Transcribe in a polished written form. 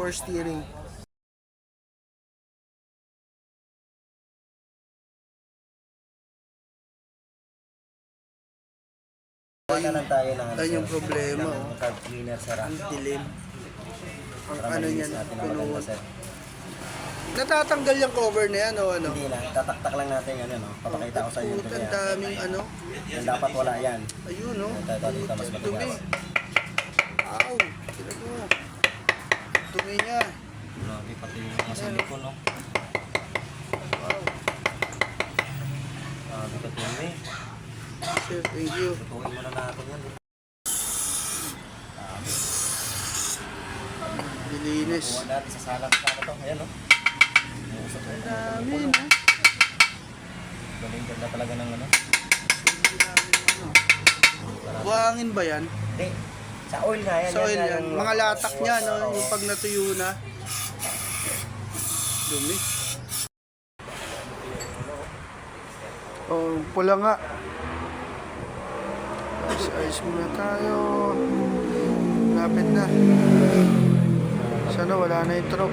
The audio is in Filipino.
power steering. Wala lang tayo ng Yan yung problema, oh. carb cleaner sa rack. Ang dilim. Ang Para ano malinis niyan, natin ang maganda, punuan. sir. Natatanggal yung cover na yan, o ano? Hindi lang, tataktak lang natin yan, ano. Papakita ko sa inyo. Puta, ang daming ano. Yan dapat wala yan. Ayun, no? Ito, dito, mas Dumi. matigas. Aw, tira mo. Dumi niya. Grabe, pati yung mga silikon, no? Wow. Grabe ka, Tumi. Sir, thank you. Tutuin muna natin yan. Dilinis. Kuha natin sa salang-sala to. Ayan, no? Ang dami, no? Galing ganda talaga ng ano. Buhangin ba yan? Hindi. Sa oil nga yan. Sa oil nga yan. yung- Mga latak niya, no? Yung pag natuyo na. Dumi. Oh, pula nga. Ayos muna tayo. Lapit na. Sana wala na yung truck.